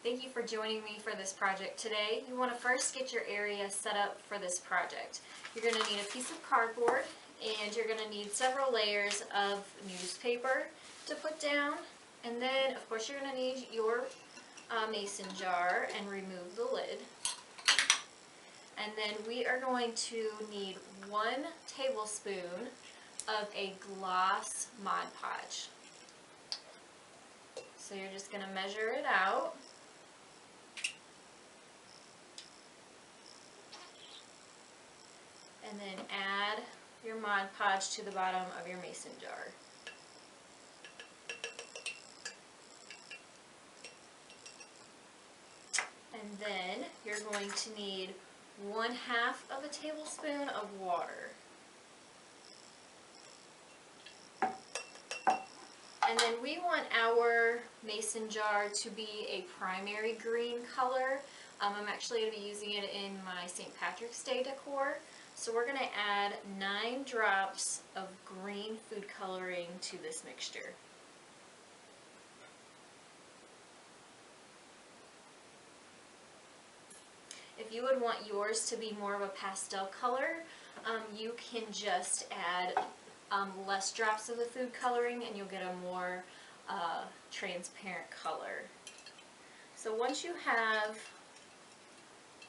Thank you for joining me for this project today. You want to first get your area set up for this project. You're going to need a piece of cardboard and you're going to need several layers of newspaper to put down. And then of course you're going to need your mason jar and remove the lid. And then we are going to need 1 tablespoon of a gloss Mod Podge. So you're just going to measure it out. And then add your Mod Podge to the bottom of your mason jar. And then you're going to need 1/2 of a tablespoon of water. And then we want our mason jar to be a primary green color. I'm actually going to be using it in my St. Patrick's Day decor. So we're going to add 9 drops of green food coloring to this mixture. If you would want yours to be more of a pastel color, you can just add less drops of the food coloring and you'll get a more transparent color. So once you have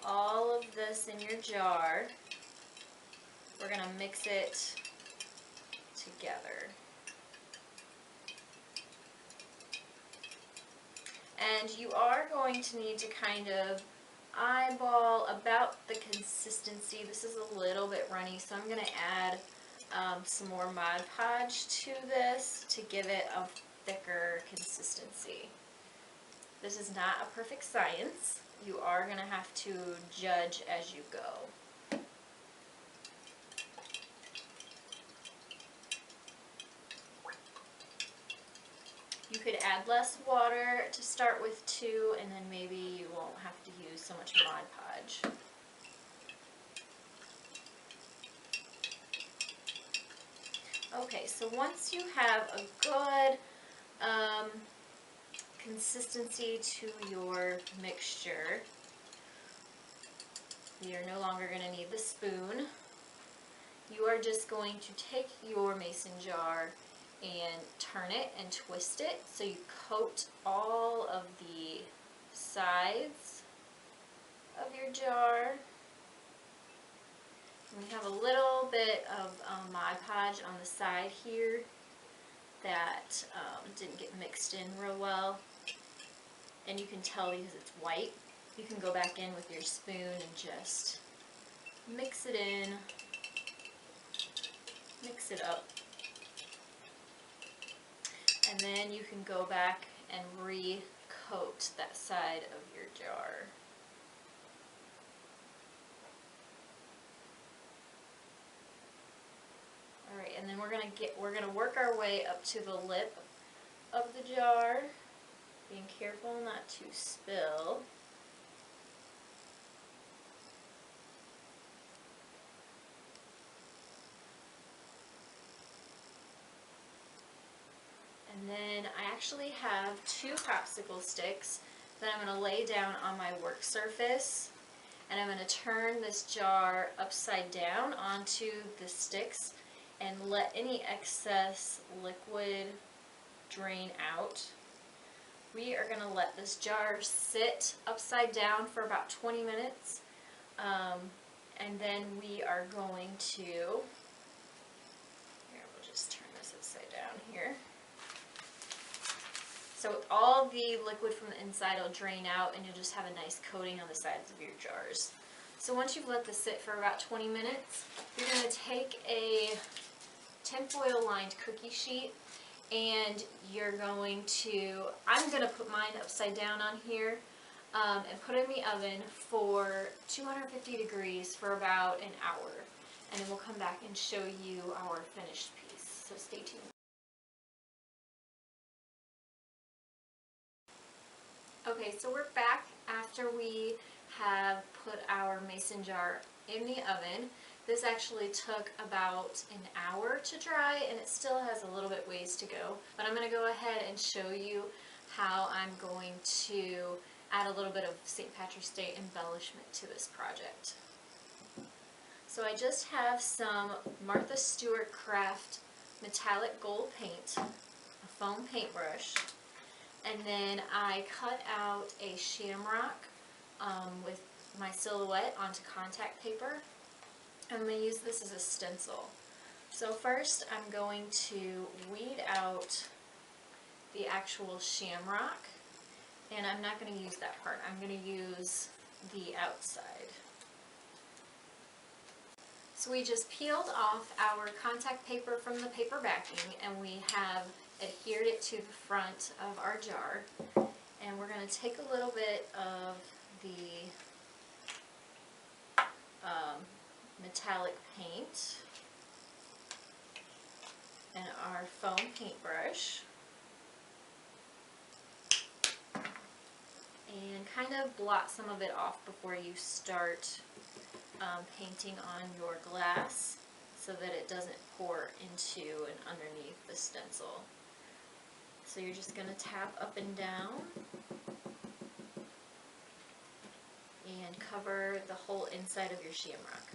all of this in your jar, we're going to mix it together. And you are going to need to kind of eyeball about the consistency. This is a little bit runny, so I'm going to add some more Mod Podge to this to give it a thicker consistency. This is not a perfect science. You are going to have to judge as you go. You could add less water to start with too, and then maybe you won't have to use so much Mod Podge. Okay, so once you have a good consistency to your mixture, you're no longer going to need the spoon. You are just going to take your mason jar and turn it and twist it so you coat all of the sides of your jar. And we have a little bit of Mod Podge on the side here that didn't get mixed in real well, and you can tell because it's white. You can go back in with your spoon and just mix it in, mix it up. And then you can go back and re-coat that side of your jar. Alright, and then we're gonna work our way up to the lip of the jar, being careful not to spill. And then I actually have 2 popsicle sticks that I'm going to lay down on my work surface, and I'm going to turn this jar upside down onto the sticks and let any excess liquid drain out. We are going to let this jar sit upside down for about 20 minutes, and then we are going to, here, we'll just turn this upside down here. So all the liquid from the inside will drain out and you'll just have a nice coating on the sides of your jars. So once you've let this sit for about 20 minutes, you're going to take a tinfoil lined cookie sheet and you're going to, I'm going to put mine upside down on here and put it in the oven for 250 degrees for about an hour. And then we'll come back and show you our finished piece. So stay tuned. Okay, so we're back after we have put our mason jar in the oven. This actually took about an hour to dry and it still has a little bit ways to go. But I'm going to go ahead and show you how I'm going to add a little bit of St. Patrick's Day embellishment to this project. So I just have some Martha Stewart Craft metallic gold paint, a foam paintbrush, and then I cut out a shamrock with my silhouette onto contact paper. I'm going to use this as a stencil. So first I'm going to weed out the actual shamrock, and I'm not going to use that part. I'm going to use the outside. So we just peeled off our contact paper from the paper backing, and we have adhered it to the front of our jar. And we're going to take a little bit of the metallic paint and our foam paintbrush and kind of blot some of it off before you start painting on your glass so that it doesn't pour into and underneath the stencil. So you're just going to tap up and down and cover the whole inside of your shamrock.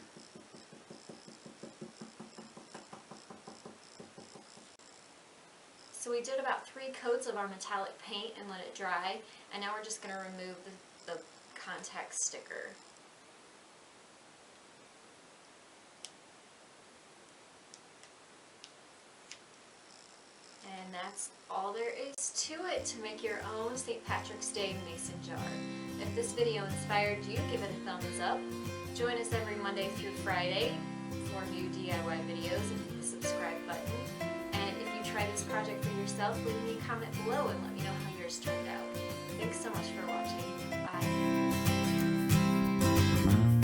So we did about 3 coats of our metallic paint and let it dry, and now we're just going to remove the contact sticker. And that's all there is to it to make your own St. Patrick's Day mason jar. If this video inspired you, give it a thumbs up. Join us every Monday through Friday for new DIY videos and hit the subscribe button. And if you try this project for yourself, leave me a comment below and let me know how yours turned out. Thanks so much for watching. Bye.